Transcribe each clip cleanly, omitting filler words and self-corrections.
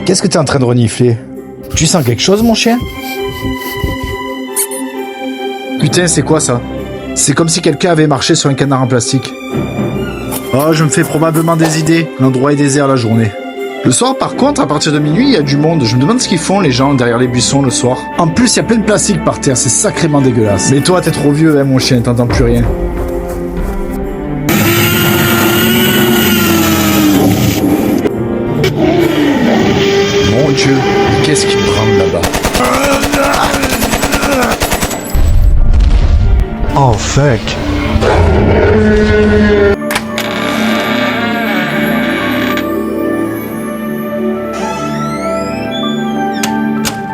Qu'est-ce que t'es en train de renifler? Tu sens quelque chose, mon chien? Putain, c'est quoi ça? C'est comme si quelqu'un avait marché sur un canard en plastique. Oh, je me fais probablement des idées. L'endroit est désert la journée. Le soir, par contre, à partir de minuit, il y a du monde. Je me demande ce qu'ils font, les gens, derrière les buissons le soir. En plus, il y a plein de plastique par terre. C'est sacrément dégueulasse. Mais toi, t'es trop vieux, hein, mon chien. T'entends plus rien. Mon Dieu, qu'est-ce qu'il prend là-bas? Oh, fuck.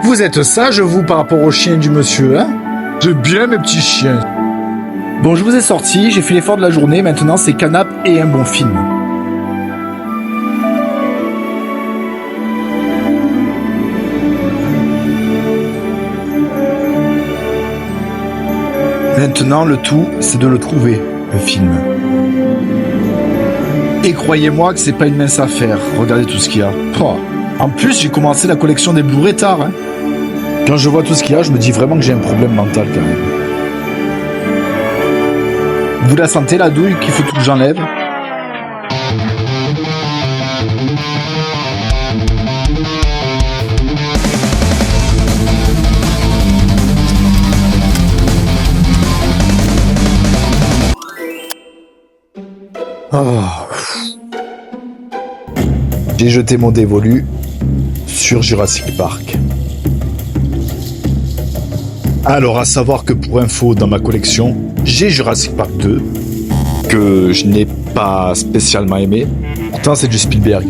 Vous êtes sage, vous, par rapport au chien du monsieur, hein? C'est bien, mes petits chiens. Bon, je vous ai sorti, j'ai fait l'effort de la journée, maintenant c'est canap' et un bon film. Maintenant, le tout, c'est de le trouver, le film. Et croyez-moi que c'est pas une mince affaire, regardez tout ce qu'il y a. Oh. En plus, j'ai commencé la collection des Blu-ray tard, hein. Quand je vois tout ce qu'il y a, je me dis vraiment que j'ai un problème mental quand même. Vous la sentez la douille qu'il faut tout que j'enlève? Oh. J'ai jeté mon dévolu sur Jurassic Park. Alors, à savoir que pour info, dans ma collection, j'ai Jurassic Park 2, que je n'ai pas spécialement aimé. Pourtant, c'est du Spielberg.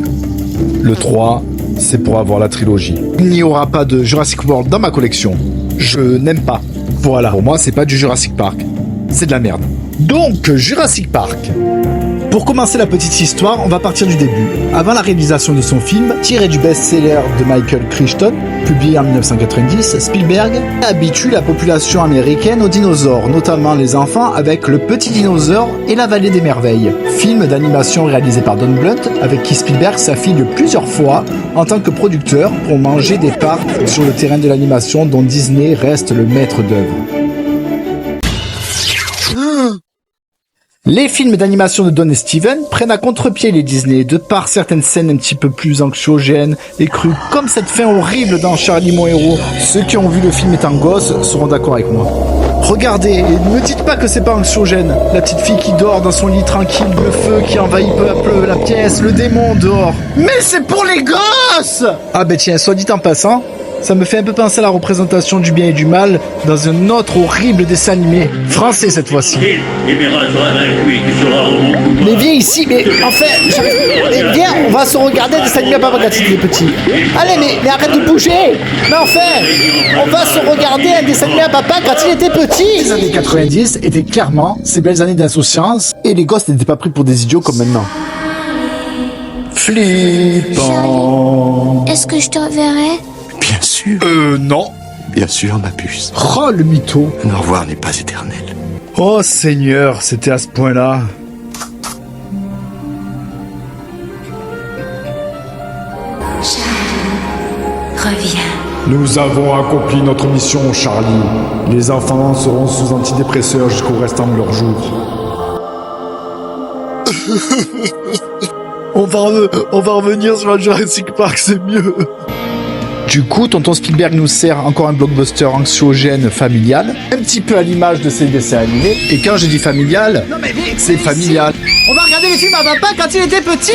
Le 3, c'est pour avoir la trilogie. Il n'y aura pas de Jurassic World dans ma collection. Je n'aime pas. Voilà, pour moi, c'est pas du Jurassic Park. C'est de la merde. Donc, Jurassic Park. Pour commencer la petite histoire, on va partir du début. Avant la réalisation de son film, tiré du best-seller de Michael Crichton, publié en 1990, Spielberg habitue la population américaine aux dinosaures, notamment les enfants avec Le Petit Dinosaure et La Vallée des Merveilles, film d'animation réalisé par Don Bluth, avec qui Spielberg s'affile plusieurs fois en tant que producteur pour manger des parts sur le terrain de l'animation dont Disney reste le maître d'œuvre. Les films d'animation de Don et Steven prennent à contre-pied les Disney, de par certaines scènes un petit peu plus anxiogènes et crues, comme cette fin horrible dans Charlie mon héros. Ceux qui ont vu le film étant gosses seront d'accord avec moi. Regardez, et ne me dites pas que c'est pas anxiogène. La petite fille qui dort dans son lit tranquille, le feu qui envahit peu à peu la pièce, le démon dehors. Mais c'est pour les gosses! Ah ben tiens, soit dit en passant, ça me fait un peu penser à la représentation du bien et du mal dans un autre horrible dessin animé, français cette fois-ci. Mais viens ici, mais enfin, mais viens, on va se regarder un dessin animé à papa quand il est petit. Allez, mais arrête de bouger. Mais enfin, on va se regarder un dessin animé à papa quand il était petit. Les années 90 étaient clairement ces belles années d'insouciance et les gosses n'étaient pas pris pour des idiots comme maintenant. Flippant. Est-ce que je te reverrai? Bien sûr. Non. Bien sûr, ma puce. Oh, le mytho. Au revoir n'est pas éternel. Oh, Seigneur, c'était à ce point-là. Reviens. Nous avons accompli notre mission, Charlie. Les enfants seront sous antidépresseurs jusqu'au restant de leur jour. On va revenir sur la Jurassic Park, c'est mieux. Du coup, tonton Spielberg nous sert encore un blockbuster anxiogène familial, un petit peu à l'image de ses dessins animés. Et quand je dis familial, c'est familial. On va regarder les films à papa quand il était petit.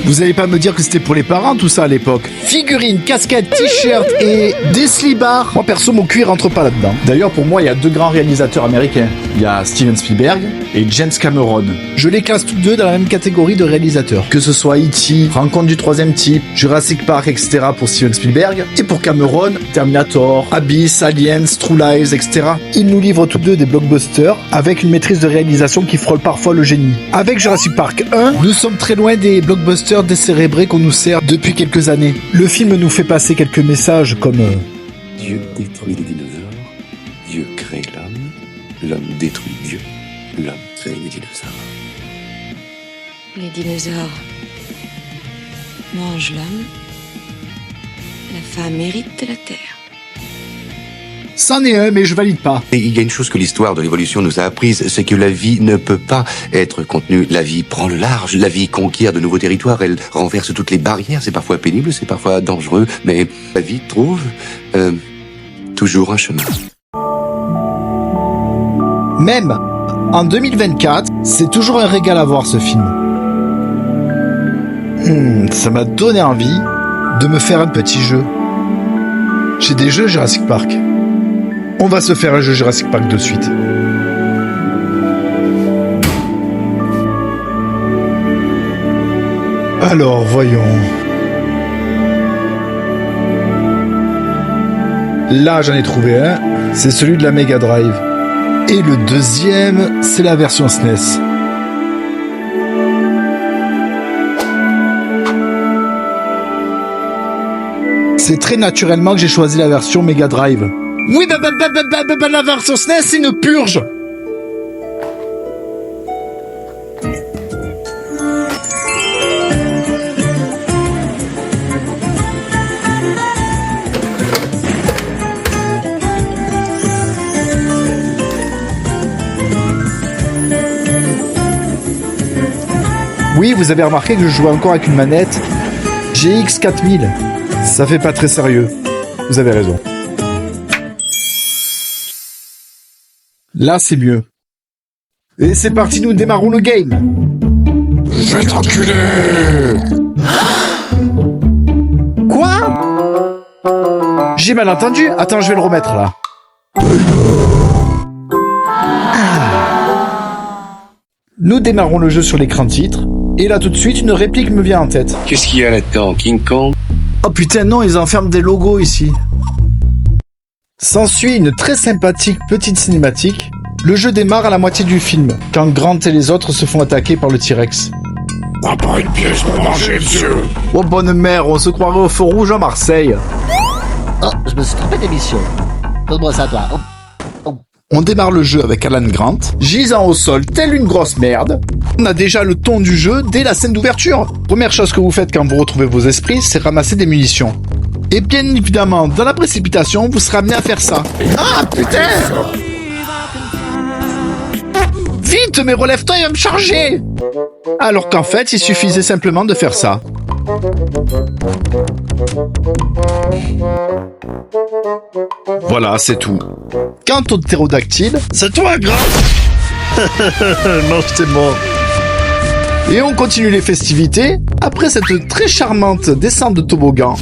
Vous allez pas me dire que c'était pour les parents tout ça à l'époque. Figurines, casquettes, t-shirts et des slibards. Moi perso, mon cuir rentre pas là-dedans. D'ailleurs, pour moi, il y a deux grands réalisateurs américains. Il y a Steven Spielberg et James Cameron. Je les classe tous deux dans la même catégorie de réalisateurs. Que ce soit E.T., Rencontre du troisième type, Jurassic Park, etc. pour Steven Spielberg. Et pour Cameron, Terminator, Abyss, Aliens, True Lies, etc. Ils nous livrent tous deux des blockbusters avec une maîtrise de réalisation qui frôle parfois le génie. Avec Jurassic Park 1, nous sommes très loin des blockbusters décérébrés qu'on nous sert depuis quelques années. Le film nous fait passer quelques messages comme Dieu détruit les dinosaures, Dieu crée l'homme, l'homme détruit Dieu, l'homme crée les dinosaures. Les dinosaures. mange l'homme, la femme hérite de la terre. C'en est un, mais je valide pas. Et il y a une chose que l'histoire de l'évolution nous a apprise, c'est que la vie ne peut pas être contenue. La vie prend le large, la vie conquiert de nouveaux territoires, elle renverse toutes les barrières. C'est parfois pénible, c'est parfois dangereux, mais la vie trouve toujours un chemin. Même en 2024, c'est toujours un régal à voir ce film. Ça m'a donné envie de me faire un petit jeu. J'ai des jeux Jurassic Park. On va se faire un jeu Jurassic Park de suite. Alors, voyons. Là, j'en ai trouvé un. C'est celui de la Mega Drive. Et le deuxième, c'est la version SNES. C'est très naturellement que j'ai choisi la version Mega Drive. Oui, la version SNES, c'est une purge. Oui, vous avez remarqué que je jouais encore avec une manette GX 4000. Ça fait pas très sérieux. Vous avez raison. Là, c'est mieux. Et c'est parti, nous démarrons le game. Je vais t'enculer. Quoi? J'ai mal entendu. Attends, je vais le remettre là. Nous démarrons le jeu sur l'écran titre. Et là, tout de suite, une réplique me vient en tête. Qu'est-ce qu'il y a là-dedans, King Kong? Oh putain, non, ils enferment des logos ici. S'ensuit une très sympathique petite cinématique. Le jeu démarre à la moitié du film, quand Grant et les autres se font attaquer par le T-Rex. T'as pas une pièce pour manger, monsieur? Oh bonne mère, on se croirait au feu rouge à Marseille. Oh, je me suis trompé d'émission. Donne-moi ça, toi. On démarre le jeu avec Alan Grant, gisant au sol tel une grosse merde. On a déjà le ton du jeu dès la scène d'ouverture. Première chose que vous faites quand vous retrouvez vos esprits, c'est ramasser des munitions. Et bien évidemment, dans la précipitation, vous serez amené à faire ça. Ah putain! Vite, mais relève-toi, il va me charger! Alors qu'en fait, il suffisait simplement de faire ça. Voilà, c'est tout. Quant au ptérodactyle, c'est toi, Grant! Non, c'est mort. Et on continue les festivités après cette très charmante descente de toboggan.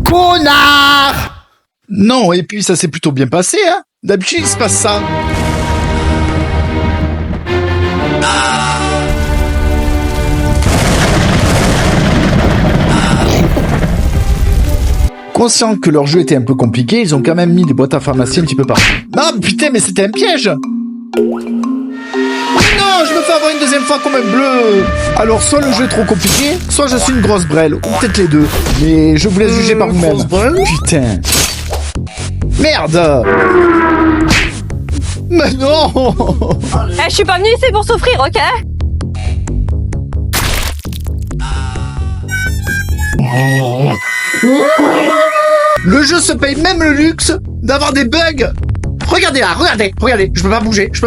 Connard! Non, et puis ça s'est plutôt bien passé, hein? D'habitude, il se passe ça. Conscient que leur jeu était un peu compliqué, ils ont quand même mis des boîtes à pharmacie un petit peu partout. Ah putain, mais c'était un piège! Non, je me fais avoir une deuxième fois comme un bleu. Alors soit le jeu est trop compliqué, soit je suis une grosse brêle, ou peut-être les deux. Mais je vous laisse juger par vous-même. Putain. Merde. Mais non. Je suis pas venue ici pour souffrir, ok? Le jeu se paye même le luxe d'avoir des bugs. Regardez là, regardez, je peux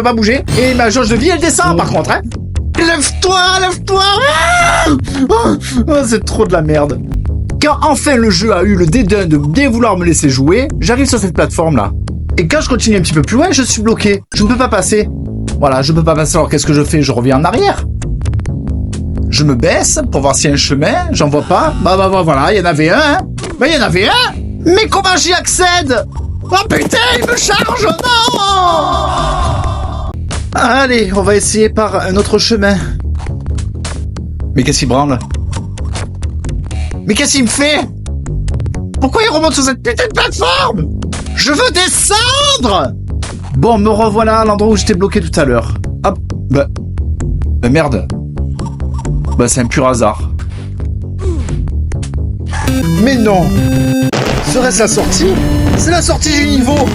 pas bouger, et ma jauge de vie elle descend par contre, hein. Lève-toi. C'est trop de la merde. Quand enfin le jeu a eu le dédain de bien vouloir me laisser jouer, j'arrive sur cette plateforme là. Et quand je continue un petit peu plus loin, je suis bloqué. Je ne peux pas passer. Voilà, je peux pas passer, alors qu'est-ce que je fais? Je reviens en arrière. Je me baisse pour voir s'il y a un chemin, j'en vois pas. Bah voilà, il y en avait un, hein. Il y en avait un. Mais comment j'y accède? Oh putain, il me charge, non! Allez, on va essayer par un autre chemin. Mais qu'est-ce qu'il branle? Mais qu'est-ce qu'il me fait? Pourquoi il remonte sur cette putain de plateforme? Je veux descendre! Bon, me revoilà à l'endroit où j'étais bloqué tout à l'heure. Hop, bah merde. Bah c'est un pur hasard. Mais non! Serait-ce la sortie? C'est la sortie du niveau!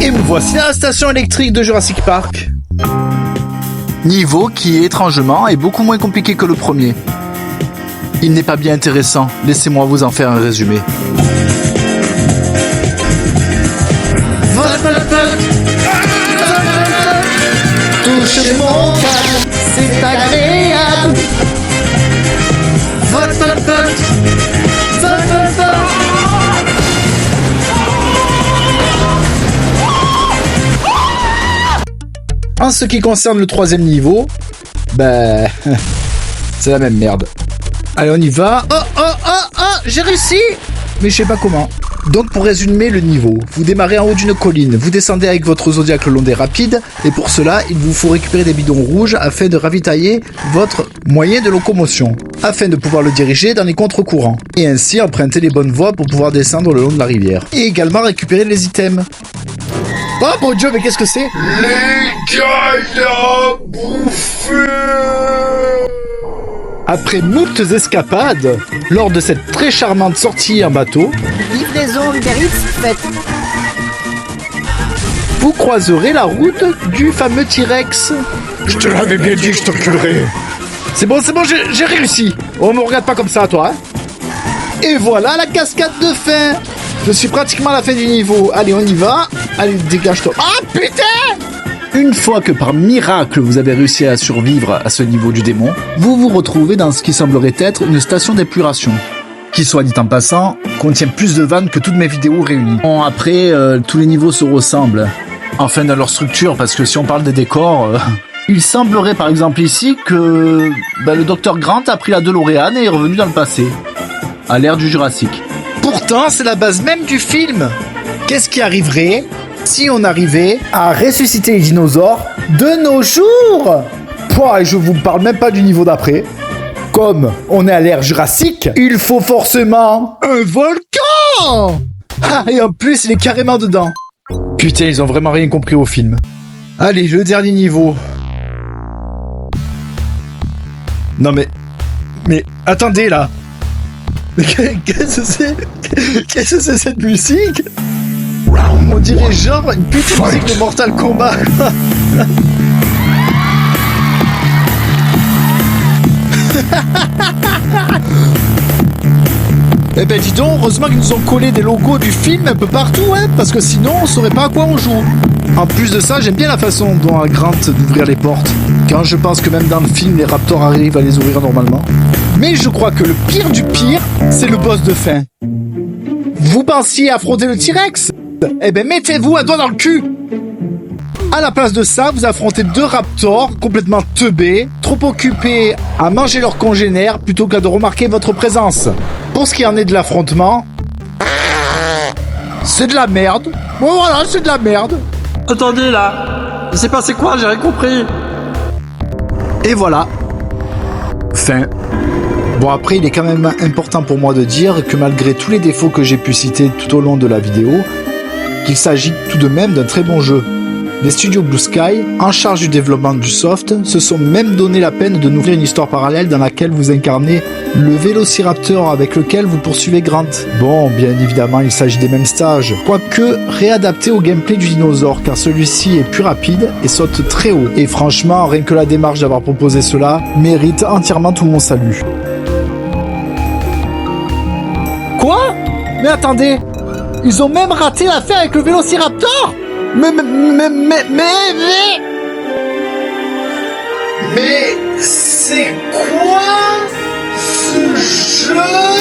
Et me voici à la station électrique de Jurassic Park. Niveau qui, étrangement, est beaucoup moins compliqué que le premier. Il n'est pas bien intéressant, laissez-moi vous en faire un résumé. Touche mon cœur, c'est agréable. Vote, vote, vote. Vote, vote, vote. En ce qui concerne le troisième niveau, ben, c'est la même merde. Allez, on y va. Oh, j'ai réussi. Mais je sais pas comment. Donc pour résumer le niveau, vous démarrez en haut d'une colline, vous descendez avec votre Zodiac le long des rapides, et pour cela, il vous faut récupérer des bidons rouges afin de ravitailler votre moyen de locomotion, afin de pouvoir le diriger dans les contre-courants, et ainsi emprunter les bonnes voies pour pouvoir descendre le long de la rivière. Et également récupérer les items. Oh mon dieu, mais qu'est-ce que c'est? Les gars, il a bouffé. Après moultes escapades, lors de cette très charmante sortie en bateau, Livraison Uber Eats faite. vous croiserez la route du fameux T-Rex. Je te l'avais bien dit que je t'enculerais. C'est bon, j'ai réussi. On me regarde pas comme ça, toi. Et voilà la cascade de fin. Je suis pratiquement à la fin du niveau. Allez, on y va. Allez, dégage-toi. Ah, putain! Une fois que par miracle vous avez réussi à survivre à ce niveau du démon, vous vous retrouvez dans ce qui semblerait être une station d'épuration, qui, soit dit en passant, contient plus de vannes que toutes mes vidéos réunies. Bon, après, tous les niveaux se ressemblent, enfin dans leur structure, parce que si on parle des décors, il semblerait par exemple ici que le Dr Grant a pris la DeLorean et est revenu dans le passé, à l'ère du Jurassique. Pourtant, c'est la base même du film. Qu'est-ce qui arriverait si on arrivait à ressusciter les dinosaures de nos jours? Pouah, et je vous parle même pas du niveau d'après. Comme on est à l'ère Jurassique, il faut forcément un volcan. Ah, et en plus, il est carrément dedans. Putain, ils ont vraiment rien compris au film. Allez, le dernier niveau. Non mais attendez là. Mais qu'est-ce que c'est? Qu'est-ce que c'est cette musique? On dirait genre une petite musique de Mortal Kombat. Eh ben dis donc, heureusement qu'ils nous ont collé des logos du film un peu partout, hein, parce que sinon on saurait pas à quoi on joue. En plus de ça, j'aime bien la façon dont a Grant d'ouvrir les portes, quand je pense que même dans le film, les raptors arrivent à les ouvrir normalement. Mais je crois que le pire du pire, c'est le boss de fin. Vous pensiez affronter le T-Rex? Eh ben mettez-vous un doigt dans le cul. À la place de ça, vous affrontez deux raptors complètement teubés, trop occupés à manger leurs congénères plutôt qu'à de remarquer votre présence. Pour ce qui en est de l'affrontement, c'est de la merde. Bon voilà, c'est de la merde. Attendez là, il s'est passé quoi? J'ai rien compris. Et voilà. Fin. Bon après, il est quand même important pour moi de dire que malgré tous les défauts que j'ai pu citer tout au long de la vidéo, qu'il s'agit tout de même d'un très bon jeu. Les studios Blue Sky, en charge du développement du soft, se sont même donné la peine de nous ouvrir une histoire parallèle dans laquelle vous incarnez le Vélociraptor avec lequel vous poursuivez Grant. Bon, bien évidemment, il s'agit des mêmes stages, quoique réadapté au gameplay du dinosaure, car celui-ci est plus rapide et saute très haut. Et franchement, rien que la démarche d'avoir proposé cela mérite entièrement tout mon salut. Quoi? Mais attendez, ils ont même raté l'affaire avec le Vélociraptor? Mais c'est quoi ce jeu?